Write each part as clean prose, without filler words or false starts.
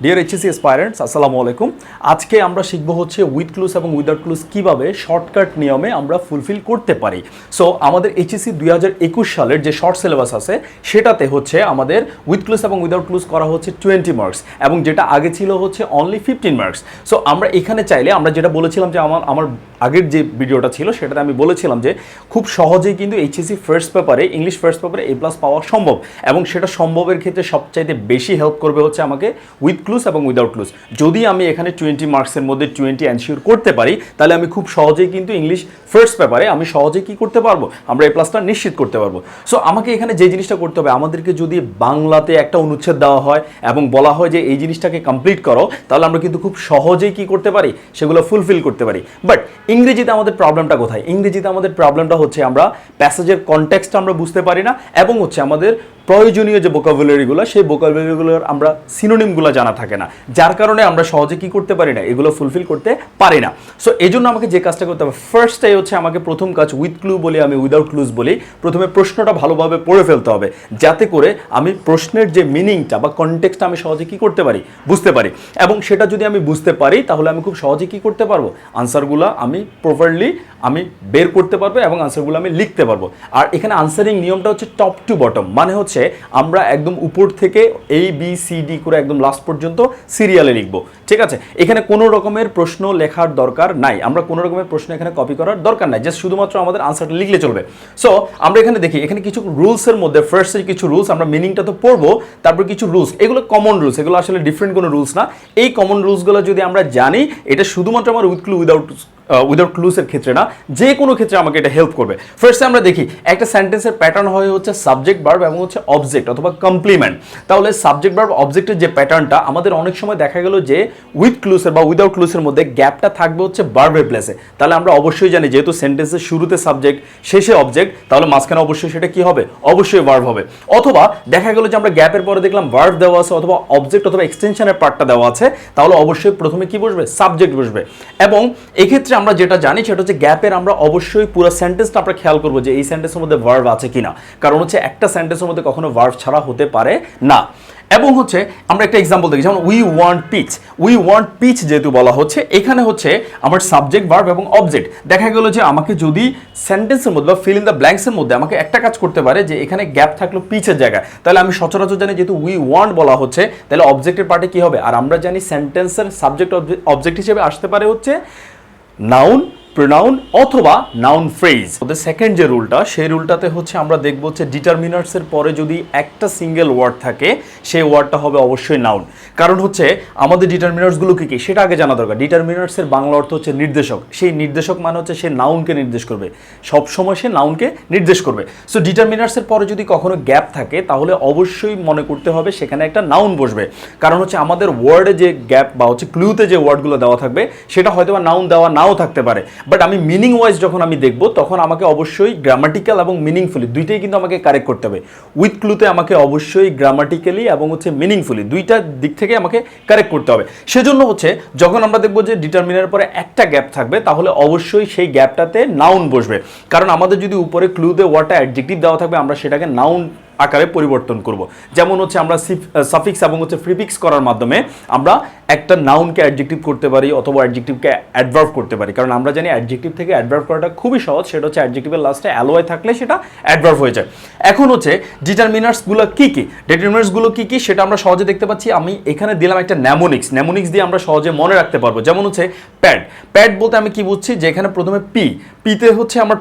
Deer HSC Aspirants, আসসালামু আলাইকুম। আজকে আমরা শিখবো হচ্ছে উইথ ক্লুজ এবং উইদাউট ক্লুজ কীভাবে শর্টকাট নিয়মে আমরা ফুলফিল করতে পারি। সো আমাদের HSC 2021 সালের যে শর্ট সিলেবাস আছে সেটাতে হচ্ছে আমাদের উইথ ক্লুজ এবং উইদাউট ক্লুজ করা হচ্ছে 20 মার্কস এবং যেটা আগে ছিল হচ্ছে অনলি 15 মার্কস। সো আমরা এখানে চাইলে আমরা যেটা বলেছিলাম যে আমার আগের যে ভিডিওটা ছিল সেটাতে আমি বলেছিলাম যে খুব সহজেই কিন্তু HSC ফার্স্ট পেপারে ইংলিশ ফার্স্ট পেপারে A+ পাওয়া সম্ভব এবং সেটা সম্ভবের ক্ষেত্রে সবচাইতে বেশি হেল্প করবে হচ্ছে আমাকে উইথ ক্লুজ এবং উইদাউট ক্লুজ। যদি আমি এখানে 20 মার্কসের মধ্যে 20 এনশিওর করতে পারি তাহলে আমি খুব সহজেই কিন্তু ইংলিশ ফার্স্ট পেপারে আমি সহজেই কি করতে পারবো, আমরা A+টা নিশ্চিত করতে পারবো। সো আমাকে এখানে যে জিনিসটা করতে হবে, আমাদেরকে যদি বাংলাতে একটা অনুচ্ছেদ দেওয়া হয় এবং বলা হয় যে এই জিনিসটাকে কমপ্লিট করো, তাহলে আমরা কিন্তু খুব সহজেই কি করতে পারি, সেগুলো ফুলফিল করতে পারি। বাট ইংরেজিতে আমাদের প্রবলেমটা কোথায়? ইংরেজিতে আমাদের প্রবলেমটা হচ্ছে আমরা প্যাসেজের কনটেক্সট আমরা বুঝতে পারি না এবং হচ্ছে আমাদের প্রয়োজনীয় যে ভোকাবুলারিগুলো সেই ভোকাবুলারিগুলোর আমরা সিনোনিমগুলো জানা থাকে না, যার কারণে আমরা সহজে কি করতে পারি না, এগুলো ফুলফিল করতে পারি না। সো এই জন্য আমাকে যে কাজটা করতে হবে, ফার্স্টটাই হচ্ছে আমাকে প্রথম কাজ উইথ ক্লু বলি আমি উইদাউট ক্লুজ বলি, প্রথমে প্রশ্নটা ভালোভাবে পড়ে ফেলতে হবে যাতে করে আমি প্রশ্নের যে মিনিংটা বা কনটেক্সটটা আমি সহজে কি করতে পারি, বুঝতে পারি। এবং সেটা যদি আমি বুঝতে পারি তাহলে আমি খুব সহজে কি করতে পারবো, আনসারগুলো আমি প্রপারলি আমি বের করতে পারবো এবং আনসারগুলো আমি লিখতে পারবো। আর এখানে আনসারিং নিয়মটা হচ্ছে টপ টু বটম, মানে হচ্ছে আমরা একদম উপর থেকে ABCD করে একদম লাস্ট পর্যন্ত সিরিয়ালে লিখব, ঠিক আছে? এখানে কোনো রকমের প্রশ্ন লেখার দরকার নাই, আমরা কোনো রকমের প্রশ্ন এখানে কপি করার দরকার নাই, জাস্ট শুধুমাত্র আমাদের আনসারটা লিখলে চলবে। সো আমরা এখানে দেখি এখানে কিছু রুলসের মধ্যে ফার্স্টে কিছু রুলস, আমরা মিনিংটা তো পড়বো, তারপর কিছু রুলস, এগুলো কমন রুলস, এগুলো আসলে ডিফারেন্ট কোনো রুলস না। এই কমন রুলসগুলো যদি আমরা জানি, এটা শুধুমাত্র আমার উইথ ক্লু উইদাউট ক্লুজের ক্ষেত্রে না, যে কোনো ক্ষেত্রে আমাকে এটা হেল্প করবে। ফার্স্টে আমরা দেখি একটা সেন্টেন্সের প্যাটার্ন হয় হচ্ছে সাবজেক্ট ভার্ব এবং হচ্ছে অবজেক্ট অথবা কমপ্লিমেন্ট। তাহলে সাবজেক্ট ভার্ব অবজেক্টের যে প্যাটার্নটা আমাদের অনেক সময় দেখা গেল যে উইথ ক্লুজের বা উইদাউট ক্লুজের মধ্যে গ্যাপটা থাকবে হচ্ছে ভার্বের প্লেসে। তাহলে আমরা অবশ্যই জানি যেহেতু সেন্টেন্সের শুরুতে সাবজেক্ট শেষে অবজেক্ট, তাহলে মাঝখানে অবশ্যই সেটা কি হবে, অবশ্যই ভার্ব হবে। অথবা দেখা গেল যে আমরা গ্যাপের পরে দেখলাম ভার্ব দেওয়া আছে অথবা অবজেক্ট অথবা এক্সটেনশনের পার্টটা দেওয়া আছে, তাহলে অবশ্যই প্রথমে কি বসবে, সাবজেক্ট বসবে। এবং এক্ষেত্রে আমরা যেটা জানি সেটা হচ্ছে গ্যাপের আমরা অবশ্যই পুরো সেন্টেন্সটা আমরা খেয়াল করবো যে এই সেন্টেন্সের মধ্যে ভার্ব আছে কিনা, কারণ হচ্ছে একটা সেন্টেন্সের মধ্যে কখনো ভার্ব ছাড়া হতে পারে না। এবং হচ্ছে আমরা একটা এক্সাম্পল দেখি, যেমন উই ওয়ান্ট পিচ যেহেতু বলা হচ্ছে, এখানে হচ্ছে আমার সাবজেক্ট ভার্ব এবং অবজেক্ট। দেখা গেল যে আমাকে যদি সেন্টেন্সের মধ্যে বা ফিল ইন দ্য ব্ল্যাঙ্কসের মধ্যে আমাকে একটা কাজ করতে পারে যে এখানে গ্যাপ থাকলো পিচের জায়গায়, তাহলে আমি সচরাচর জানি যেহেতু উই ওয়ান্ট বলা হচ্ছে তাহলে অবজেক্টের পার্টে কি হবে, আর আমরা জানি সেন্টেন্সের সাবজেক্ট অবজেক্ট হিসেবে আসতে পারে হচ্ছে নাউন, প্রোনাউন অথবা নাউন ফ্রেজ। ওদের সেকেন্ড যে রুলটা, সেই রুলটাতে হচ্ছে আমরা দেখব হচ্ছে ডিটারমিনার্সের পরে যদি একটা সিঙ্গেল ওয়ার্ড থাকে সেই ওয়ার্ডটা হবে অবশ্যই নাউন। কারণ হচ্ছে আমাদের ডিটারমিনার্সগুলো কী কী সেটা আগে জানা দরকার। ডিটারমিনার্সের বাংলা অর্থ হচ্ছে নির্দেশক, সেই নির্দেশক মানে হচ্ছে সে নাউনকে নির্দেশ করবে, সবসময় সে নাউনকে নির্দেশ করবে। সো ডিটারমিনার্সের পরে যদি কখনো গ্যাপ থাকে তাহলে অবশ্যই মনে করতে হবে সেখানে একটা নাউন বসবে, কারণ হচ্ছে আমাদের ওয়ার্ডে যে গ্যাপ বা হচ্ছে ক্লুতে যে ওয়ার্ডগুলো দেওয়া থাকবে সেটা হয়তো বা নাউন দেওয়া নাও থাকতে পারে, বাট আমি মিনিং ওয়াইজ যখন আমি দেখব তখন আমাকে অবশ্যই গ্রামাটিক্যাল এবং মিনিংফুলি দুইটাই কিন্তু আমাকে কারেক্ট করতে হবে। উইথ ক্লুতে আমাকে অবশ্যই গ্রামাটিক্যালি এবং হচ্ছে মিনিংফুলি দুইটা দিক থেকে আমাকে কারেক্ট করতে হবে। সেজন্য হচ্ছে যখন আমরা দেখব যে ডিটারমিনারের পরে একটা গ্যাপ থাকবে তাহলে অবশ্যই সেই গ্যাপটাতে নাউন বসবে, কারণ আমাদের যদি উপরে ক্লুতে ওয়ার্ডটা অ্যাডজেক্টিভ দেওয়া থাকবে আমরা সেটাকে নাউন আকারে পরিবর্তন করব। যেমন হচ্ছে আমরা সাফিক্স এবং হচ্ছে প্রিফিক্স করার মাধ্যমে আমরা একটা নাউনকে অ্যাডজেক্টিভ করতে পারি অথবা অ্যাডজেক্টিভকে অ্যাডভার্ব করতে পারি, কারণ আমরা জানি অ্যাডজেক্টিভ থেকে অ্যাডভার্ব করাটা খুবই সহজ, সেটা হচ্ছে অ্যাডজেক্টিভের লাস্টে অ্যালোয় থাকলে সেটা অ্যাডভার্ব হয়ে যায়। এখন হচ্ছে ডিটারমিনার্সগুলো কী কী, ডিটারমিনার্সগুলো কী কী সেটা আমরা সহজে দেখতে পাচ্ছি। আমি এখানে দিলাম একটা ন্যামোনিক্স দিয়ে আমরা সহজে মনে রাখতে পারবো। যেমন হচ্ছে প্যাড বলতে আমি কি বুঝছি, যে এখানে প্রথমে পিতে হচ্ছে আমার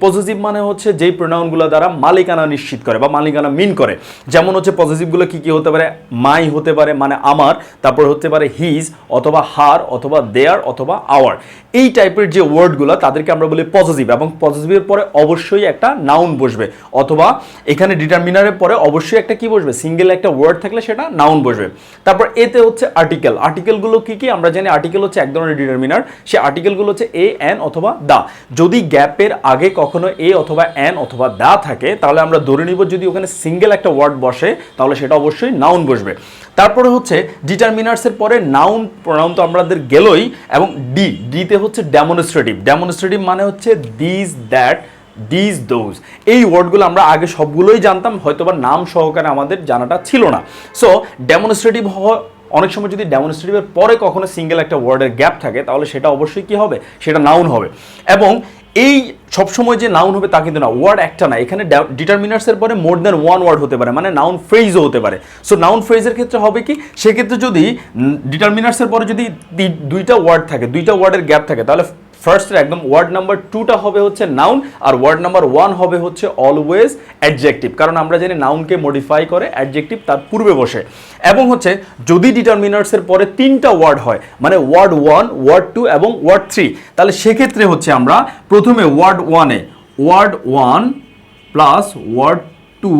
পজেসিভ মানে হচ্ছে যেই প্রোনাউনগুলো দ্বারা মালিকানা নিশ্চিত করে বা মালিকানা মিন করে। যেমন হচ্ছে পজেসিভগুলো কি কি হতে পারে, মাই হতে পারে মানে আমার, তারপর হতে পারে হিজ অথবা হার অথবা দেয়ার অথবা আওয়ার, এই টাইপের যে ওয়ার্ডগুলো তাদেরকে আমরা বলি পজেসিভ। এবং পজেসিভের পরে অবশ্যই একটা নাউন বসবে, অথবা এখানে ডিটারমিনারের পরে অবশ্যই একটা কি বসবে, সিঙ্গেল একটা ওয়ার্ড থাকলে সেটা নাউন বসবে। তারপর এতে হচ্ছে আর্টিকেলগুলো কি কি, আমরা জানি আর্টিকেল হচ্ছে এক ধরনের ডিটারমিনার, সেই আর্টিকেলগুলো হচ্ছে এ, এন অথবা দা। যদি গ্যাপের আগে কখনো এ অথবা এন অথবা দা থাকে তাহলে আমরা ধরে নিব যদি ওখানে সিঙ্গেল একটা ওয়ার্ড বসে তাহলে সেটা অবশ্যই নাউন বসবে। তারপরে হচ্ছে ডিটারমিনার্সের পরে নাউন প্রোনাউন তো আমাদের গেলই, এবং ডিতে হচ্ছে ডেমনস্ট্রেটিভ মানে হচ্ছে দিস দ্যাট দিস দোজ, এই ওয়ার্ডগুলো আমরা আগে সবগুলোই জানতাম, হয়তোবা নাম সহকারে আমাদের জানাটা ছিল না। সো ডেমনস্ট্রেটিভ অনেক সময় যদি ডেমনস্ট্রেটিভের পরে কখনো সিঙ্গেল একটা ওয়ার্ডের গ্যাপ থাকে তাহলে সেটা অবশ্যই কি হবে, সেটা নাউন হবে। এবং এই সবসময় যে নাউন হবে তা কিন্তু না, ওয়ার্ড একটা না, এখানে ডিটারমিনার্সের পরে মোর দ্যান ওয়ান ওয়ার্ড হতে পারে, মানে নাউন ফ্রেজও হতে পারে। সো নাউন ফ্রেজের ক্ষেত্রে হবে কি, সেক্ষেত্রে যদি ডিটারমিনার্সের পরে যদি দুইটা ওয়ার্ড থাকে, দুইটা ওয়ার্ডের গ্যাপ থাকে, তাহলে ফার্স্টের একদম ওয়ার্ড নাম্বার 2টা হবে হচ্ছে নাউন, আর ওয়ার্ড নাম্বার 1 হবে হচ্ছে অলওয়েজ অ্যাডজেক্টিভ, কারণ আমরা জানি নাউনকে মডিফাই করে অ্যাডজেক্টিভ তার পূর্বে বসে। এবং হচ্ছে যদি ডিটারমিনার্সের পরে 3টা ওয়ার্ড হয়, মানে ওয়ার্ড 1, ওয়ার্ড 2 এবং ওয়ার্ড 3, তাহলে সেক্ষেত্রে হচ্ছে আমরা প্রথমে ওয়ার্ড 1-এ ওয়ার্ড 1 প্লাস ওয়ার্ড 2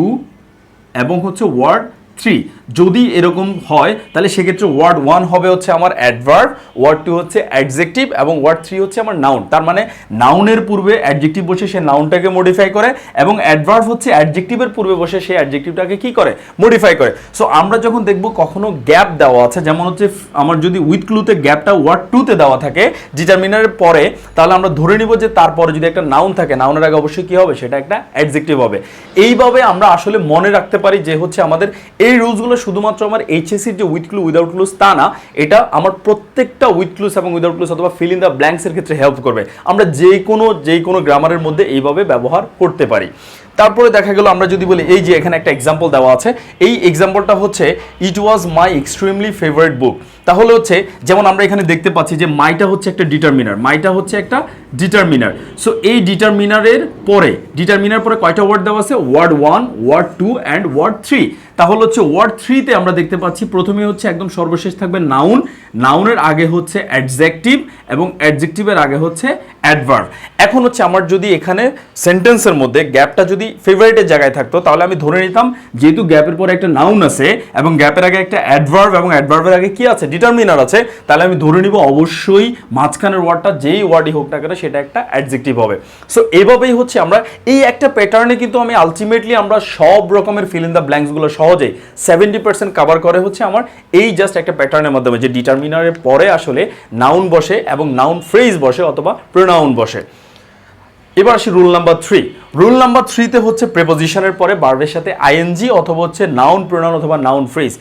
এবং হচ্ছে ওয়ার্ড 3 যদি এরকম হয় তাহলে সেক্ষেত্রে ওয়ার্ড 1 হবে হচ্ছে আমার অ্যাডভার্ব, ওয়ার্ড 2 হচ্ছে অ্যাডজেক্টিভ এবং ওয়ার্ড 3 হচ্ছে আমার নাউন। তার মানে নাউনের পূর্বে অ্যাডজেক্টিভ বসে সে নাউনটাকে মডিফাই করে, এবং অ্যাডভার্ব হচ্ছে অ্যাডজেক্টিভের পূর্বে বসে সে অ্যাডজেক্টিভটাকে কি করে, মডিফাই করে। সো আমরা যখন দেখব কখনো গ্যাপ দেওয়া আছে, যেমন হচ্ছে আমার যদি উইথ ক্লুতে গ্যাপটা ওয়ার্ড 2-তে দেওয়া থাকে ডিটারমিনারের পরে, তাহলে আমরা ধরে নিব যে তারপরে যদি একটা নাউন থাকে, নাউনের আগে অবশ্যই কি হবে, সেটা একটা অ্যাডজেক্টিভ হবে। এইভাবে আমরা আসলে মনে রাখতে পারি যে হচ্ছে আমাদের এই রুলসগুলো শুধুমাত্র আমার এইচএসসির যে উইথ ক্লু উইদাউট ক্লুজ তা না, এটা আমার প্রত্যেকটা উইথ ক্লুজ এবং উইদাউট ক্লুজ অথবা ফিল ইন দ্য ব্ল্যাঙ্কসের ক্ষেত্রে হেল্প করবে। আমরা যে কোনো গ্রামারের মধ্যে এইভাবে ব্যবহার করতে পারি। তারপরে দেখা গেল আমরা যদি বলি, এই যে এখানে একটা এক্সাম্পল দেওয়া আছে, এই এক্সাম্পলটা হচ্ছে ইট ওয়াজ মাই এক্সট্রিমলি ফেভারিট বুক। তাহলে হচ্ছে যেমন আমরা এখানে দেখতে পাচ্ছি যে মাইটা হচ্ছে একটা ডিটারমিনার, মাইটা হচ্ছে একটা ডিটারমিনার। সো এই ডিটারমিনারের পরে কয়টা ওয়ার্ড দেওয়া আছে, ওয়ার্ড 1, ওয়ার্ড 2 অ্যান্ড ওয়ার্ড 3। তাহলে হচ্ছে ওয়ার্ড 3-তে আমরা দেখতে পাচ্ছি প্রথমে হচ্ছে একদম সর্বশেষ থাকবে নাউন, নাউনের আগে হচ্ছে অ্যাডজেক্টিভ এবং অ্যাডজেক্টিভের আগে হচ্ছে অ্যাডভার্ব। এখন হচ্ছে আমার যদি এখানে সেন্টেন্সের মধ্যে গ্যাপটা যদি ফেভারিটের জায়গায় থাকতো, তাহলে আমি ধরে নিতাম যেহেতু গ্যাপের পরে একটা নাউন আছে এবং গ্যাপের আগে একটা অ্যাডভার্ব এবং অ্যাডভার্বের আগে কি আছে, ডিটারমিনার আছে, তাহলে আমি ধরে নিব অবশ্যই মাঝখানের ওয়ার্ডটা যেই ওয়ার্ডই হোক না কেন সেটা একটা অ্যাডজেক্টিভ হবে। সো এভাবেই হচ্ছে আমরা এই একটা প্যাটার্নে কিন্তু আমি আলটিমেটলি আমরা সব রকমের ফিল ইন দ্য ব্ল্যাঙ্কসগুলো সহজেই 70% কভার করে হচ্ছে আমার এই জাস্ট একটা প্যাটার্নের মাধ্যমে, যে ডিটারমিনারের পরে আসলে নাউন বসে এবং নাউন ফ্রেজ বসে অথবা প্রোনাউন বসে। এবার আসি রুল নাম্বার 3। রুল নাম্বার 3-তে হচ্ছে প্রেপোজিশনের পরে ভার্বের সাথে আইএনজি অথবা হচ্ছে নাউন, প্রোনাউন অথবা নাউন ফ্রেজ।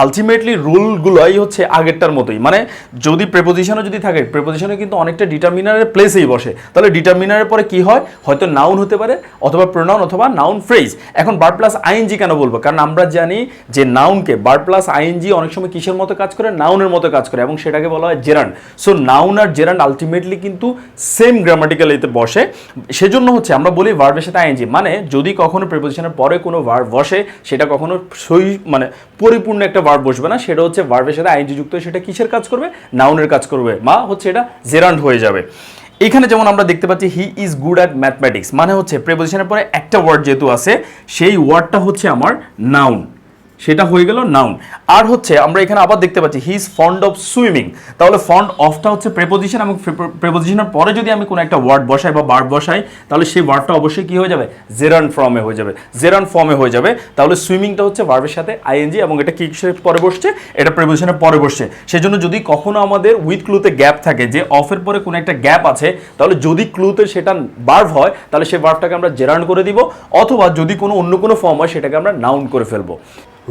আলটিমেটলি রুলগুলোই হচ্ছে আগেরটার মতোই, মানে যদি প্রেপোজিশনও যদি থাকে, প্রেপোজিশনে কিন্তু অনেকটা ডিটারমিনারের প্লেসেই বসে, তাহলে ডিটারমিনারের পরে কি হয়, হয়তো নাউন হতে পারে অথবা প্রোনাউন অথবা নাউন ফ্রেজ। এখন ভার্ব প্লাস আইএনজি কেন বলবো, কারণ আমরা জানি যে নাউনকে ভার্ব প্লাস আইএনজি অনেক সময় কিসের মতো কাজ করে, নাউনের মতো কাজ করে, এবং সেটাকে বলা হয় জেরান্ড। সো নাউন আর জেরান্ড আলটিমেটলি কিন্তু সেম গ্রামাটিক্যাল এতে বসে, সেজন্য হচ্ছে আমরা বলি ভার্বের সাথে আইএনজি, মানে যদি কখনো প্রেপোজিশনের পরে কোনো ভার্ব বসে সেটা কখনো মানে পরিপূর্ণ একটা ভার্ব বসবে না, সেটা হচ্ছে ভার্বের সাথে আইএনজি যুক্ত, সেটা কিসের কাজ করবে, নাউনের কাজ করবে, বা হচ্ছে এটা জেরান্ড হয়ে যাবে। এখানে যেমন আমরা দেখতে পাচ্ছি he is good at mathematics, মানে হচ্ছে প্রেপোজিশনের পরে একটা ওয়ার্ড যেহেতু আছে সেই ওয়ার্ডটা হচ্ছে আমার নাউন, সেটা হয়ে গেল নাউন। আর হচ্ছে আমরা এখানে আবার দেখতে পাচ্ছি he is fond of swimming, তাহলে ফন্ড অফটা হচ্ছে প্রেপোজিশন, এবং প্রেপোজিশনের পরে যদি আমি কোনো একটা ওয়ার্ড বসাই বা ভার্ব বসাই, তাহলে সেই ভার্বটা অবশ্যই কি হয়ে যাবে, জেরান্ড ফর্মে হয়ে যাবে, জেরান্ড ফর্মে হয়ে যাবে। তাহলে সুইমিংটা হচ্ছে ভার্বের সাথে আইএনজি, এবং এটা কিসের পরে বসছে, এটা প্রেপোজিশনের পরে বসছে। সেজন্য যদি কখনো আমাদের উইথ ক্লুতে গ্যাপ থাকে, যে অফের পরে কোনো একটা গ্যাপ আছে, তাহলে যদি ক্লুতে সেটা ভার্ব হয় তাহলে সেই ভার্বটাকে আমরা জেরান্ড করে দিব, অথবা যদি কোনো অন্য কোনো ফর্ম হয় সেটাকে আমরা নাউন করে ফেলবো।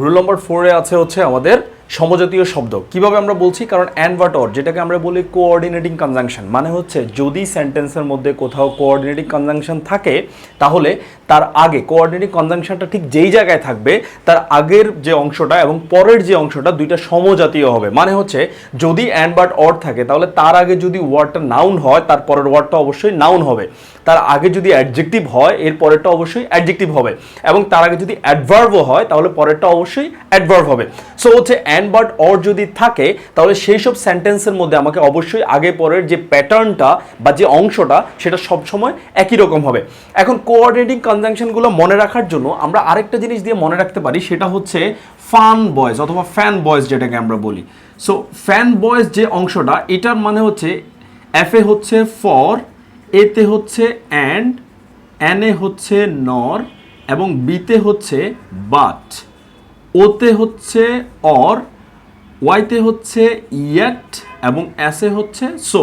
রুল নম্বর 4-এ আছে হচ্ছে আমাদের সমজাতীয় শব্দ। কিভাবে আমরা বলছি, কারণ অ্যান্ড বাট অর, যেটাকে আমরা বলি কোঅর্ডিনেটিং কনজাংশন, মানে হচ্ছে যদি সেন্টেন্সের মধ্যে কোথাও কোঅর্ডিনেটিং কনজাংশন থাকে, তাহলে তার আগে কোঅর্ডিনেটিং কনজাংশনটা ঠিক যেই জায়গায় থাকবে তার আগের যে অংশটা এবং পরের যে অংশটা দুইটা সমজাতীয় হবে। মানে হচ্ছে যদি অ্যান্ড বাট অর থাকে, তাহলে তার আগে যদি ওয়ার্ডটা নাউন হয় তার পরের ওয়ার্ডটা অবশ্যই নাউন হবে, তার আগে যদি অ্যাডজেক্টিভ হয় এর পরেরটা অবশ্যই অ্যাডজেক্টিভ হবে, এবং তার আগে যদি অ্যাডভার্বও হয় তাহলে পরেরটা অবশ্যই অ্যাডভার্ব হবে। সো হচ্ছে অ্যান্ড বাট অর যদি থাকে, তাহলে সেই সব সেন্টেন্সের মধ্যে আমাকে অবশ্যই আগে পরের যে প্যাটার্নটা বা যে অংশটা সেটা সবসময় একই রকম হবে। এখন কোঅর্ডিনেটিং কনজাংশনগুলো মনে রাখার জন্য আমরা আরেকটা জিনিস দিয়ে মনে রাখতে পারি, সেটা হচ্ছে ফান বয়েজ অথবা ফ্যান বয়েজ, যেটাকে আমরা বলি। সো ফ্যান বয়েজ যে অংশটা, এটার মানে হচ্ছে এফ এ হচ্ছে ফর, এতে হচ্ছে অ্যান্ড, এনে হচ্ছে নর, এবং বিতে হচ্ছে বাট, ওতে হচ্ছে অর, ওয়াইতে হচ্ছে ইয়েট, এবং এসে হচ্ছে সো।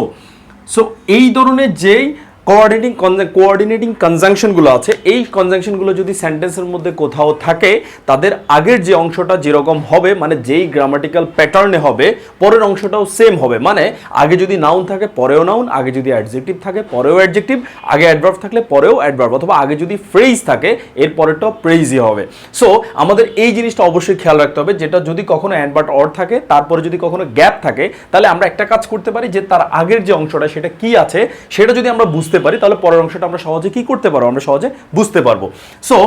সো এই ধরনের যেই কোঅর্ডিনেটিং কনজাংশনগুলো আছে, এই কনজাংশনগুলো যদি সেন্টেন্সের মধ্যে কোথাও থাকে, তাদের আগের যে অংশটা যেরকম হবে, মানে যেই গ্রামাটিক্যাল প্যাটার্নে হবে, পরের অংশটাও সেম হবে। মানে আগে যদি নাউন থাকে পরেও নাউন, আগে যদি অ্যাডজেক্টিভ থাকে পরেও অ্যাডজেক্টিভ, আগে অ্যাডভার্ব থাকলে পরেও অ্যাডভার্ব, অথবা আগে যদি ফ্রেজ থাকে এর পরেরটাও ফ্রেজই হবে। সো আমাদের এই জিনিসটা অবশ্যই খেয়াল রাখতে হবে, যেটা যদি কখনো অ্যান্ড বাট অর থাকে, তারপরে যদি কখনো গ্যাপ থাকে, তাহলে আমরা একটা কাজ করতে পারি যে তার আগের যে অংশটা সেটা কি আছে সেটা যদি আমরা বুঝতে পারি, তাহলে পরের অংশটা আমরা সহজে কি করতে পারবো, আমরা সহজে বুঝতে পারবো। সো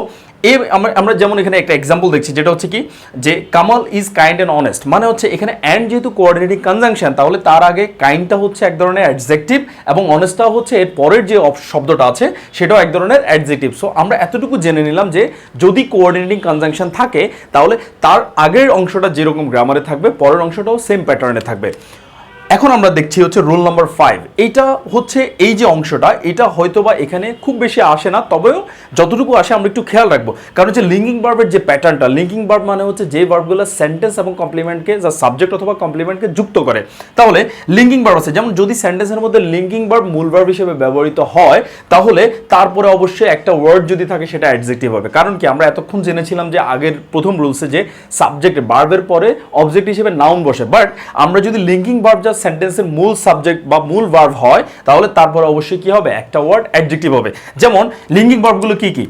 আমরা যেমন এখানে একটা এক্সাম্পল দেখছি, যেটা হচ্ছে কি যে Kamal is kind and honest, মানে হচ্ছে এখানে অ্যান্ড যেহেতু কোঅর্ডিনেটিং কনজাংশন, তাহলে তার আগে কাইন্ডটা হচ্ছে এক ধরনের অ্যাডজেক্টিভ এবং অনেস্টটা হচ্ছে এর পরের যে শব্দটা আছে সেটাও এক ধরনের অ্যাডজেক্টিভ। সো আমরা এতটুকু জেনে নিলাম যে যদি কোঅর্ডিনেটিং কনজাংশন থাকে তাহলে তার আগের অংশটা যেরকম গ্রামারে থাকবে পরের অংশটাও সেম প্যাটার্নে থাকবে। এখন আমরা দেখছি হচ্ছে রুল নাম্বার 5। এইটা হচ্ছে এই যে অংশটা, এটা হয়তোবা এখানে খুব বেশি আসে না, তবেও যতটুকু আসে আমরা একটু খেয়াল রাখবো। কারণ হচ্ছে লিঙ্কিং ভার্বের যে প্যাটার্নটা, লিঙ্কিং ভার্ব মানে হচ্ছে যে ভার্বগুলো সেন্টেন্স এবং কমপ্লিমেন্টকে, যা সাবজেক্ট অথবা কমপ্লিমেন্টকে যুক্ত করে। তাহলে লিঙ্কিং ভার্ব আছে, যেমন যদি সেন্টেন্সের মধ্যে লিঙ্কিং ভার্ব মূল ভার্ব হিসেবে ব্যবহৃত হয়, তাহলে তারপরে অবশ্যই একটা ওয়ার্ড যদি থাকে সেটা অ্যাডজেক্টিভ হবে। কারণ কি আমরা এতক্ষণ জেনেছিলাম যে আগের প্রথম রুলসে যে সাবজেক্ট ভার্বের পরে অবজেক্ট হিসেবে নাউন বসে, বাট আমরা যদি লিঙ্কিং ভার্ব যা সেন্টেন্সের মূল সাবজেক্ট বা মূল ভার্ব হয়, তাহলে তারপর অবশ্যই কি হবে, একটা ওয়ার্ড অ্যাডজেক্টিভ হবে। যেমন লিঙ্কিং ভার্বগুলো কি কি,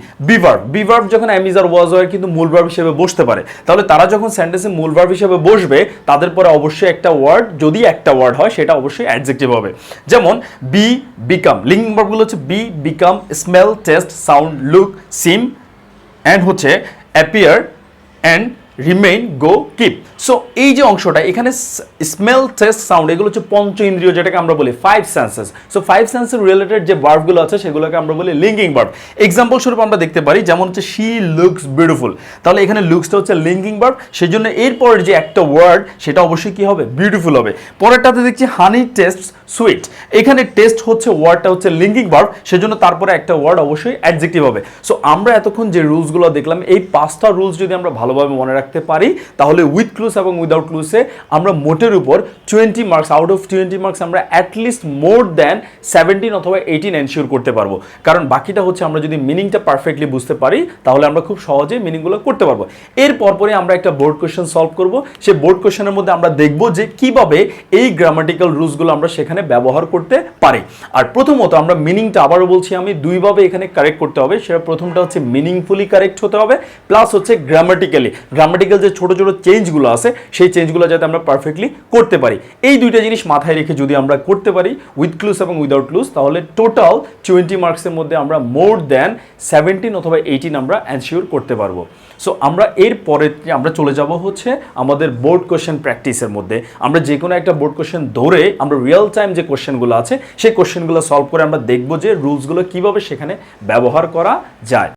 বি ভার্ব যখন এম ইজ আর ওয়াজ হয় কিন্তু মূল ভার্ব হিসেবে বসতে পারে, তাহলে তারা যখন সেন্টেন্সের মূল ভার্ব হিসেবে বসবে তাদের পরে অবশ্যই একটা ওয়ার্ড, যদি একটা ওয়ার্ড হয় সেটা অবশ্যই অ্যাডজেক্টিভ হবে। যেমন বি, বিকাম, লিঙ্কিং ভার্বগুলো হচ্ছে be, become, smell, taste, sound, look, seem and হচ্ছে appear and remain, go, keep. So এই যে অংশটা এখানে স্মেল, টেস্ট, সাউন্ড এগুলো হচ্ছে পঞ্চ ইন্দ্রিয়, যেটাকে আমরা বলি 5 সেন্সেস। সো 5 সেন্সের রিলেটেড যে ভার্বগুলো আছে সেগুলোকে আমরা বলি লিঙ্কিং ভার্ব। এক্সাম্পল স্বরূপ আমরা দেখতে পারি, যেমন হচ্ছে শি লুকস বিউটিফুল, তাহলে এখানে লুকসটা হচ্ছে লিঙ্কিং ভার্ব, সেই জন্য এরপরের যে একটা ওয়ার্ড সেটা অবশ্যই কি হবে, বিউটিফুল হবে। পরেরটাতে দেখছি হানি টেস্ট সুইট, এখানে টেস্ট হচ্ছে ওয়ার্ডটা হচ্ছে লিঙ্কিং ভার্ব, সেজন্য তারপরে একটা ওয়ার্ড অবশ্যই অ্যাডজেক্টিভ হবে। সো আমরা এতক্ষণ যে রুলসগুলো দেখলাম, এই 5টা রুলস যদি আমরা ভালোভাবে মনে রাখতে পারি, তাহলে উইথ ক্লুজ এবং উইদাউট ক্লুজে আমরা মোটের উপর 20 মার্কস, আউট অফ 20 মার্কস আমরা অ্যাটলিস্ট মোর দ্যান 17 অথবা 18 এনশিওর করতে পারবো। কারণ বাকিটা হচ্ছে আমরা যদি মিনিংটা পারফেক্টলি বুঝতে পারি, তাহলে আমরা খুব সহজে মিনিংগুলো করতে পারবো। এর পরপরে আমরা একটা বোর্ড কোয়েশ্চেন সলভ করব, সেই বোর্ড কোয়েশ্চেনের মধ্যে আমরা দেখব যে কিভাবে এই গ্রামাটিক্যাল রুলসগুলো আমরা সেখানে ব্যবহার করতে পারি। আর প্রথমত আমরা মিনিংটা আবারও বলছি, আমি দুইভাবে এখানে কারেক্ট করতে হবে। সেটা প্রথমটা হচ্ছে মিনিংফুলি কারেক্ট হতে হবে, প্লাস হচ্ছে গ্রামাটিক্যাল যে ছোট ছোট চেঞ্জগুলো আছে সেই চেঞ্জগুলো যাতে আমরা পারফেক্টলি করতে পারি। এই দুইটা জিনিস মাথায় রেখে যদি আমরা করতে পারি উইথ ক্লুজ এবং উইদাউট ক্লুজ, তাহলে টোটাল 20 মার্কসের মধ্যে আমরা মোর দ্যান 17 অথবা 18 আমরা এনশিওর করতে পারবো। সো আমরা এর পরে আমরা চলে যাব হচ্ছে আমাদের বোর্ড কোশ্চেন প্র্যাকটিসের মধ্যে। আমরা যে কোনো একটা বোর্ড কোশ্চেন ধরে আমরা রিয়েল টাইম যে কোশ্চেনগুলো আছে সেই কোশ্চেনগুলো সলভ করে আমরা দেখব যে রুলসগুলো কিভাবে সেখানে ব্যবহার করা যায়।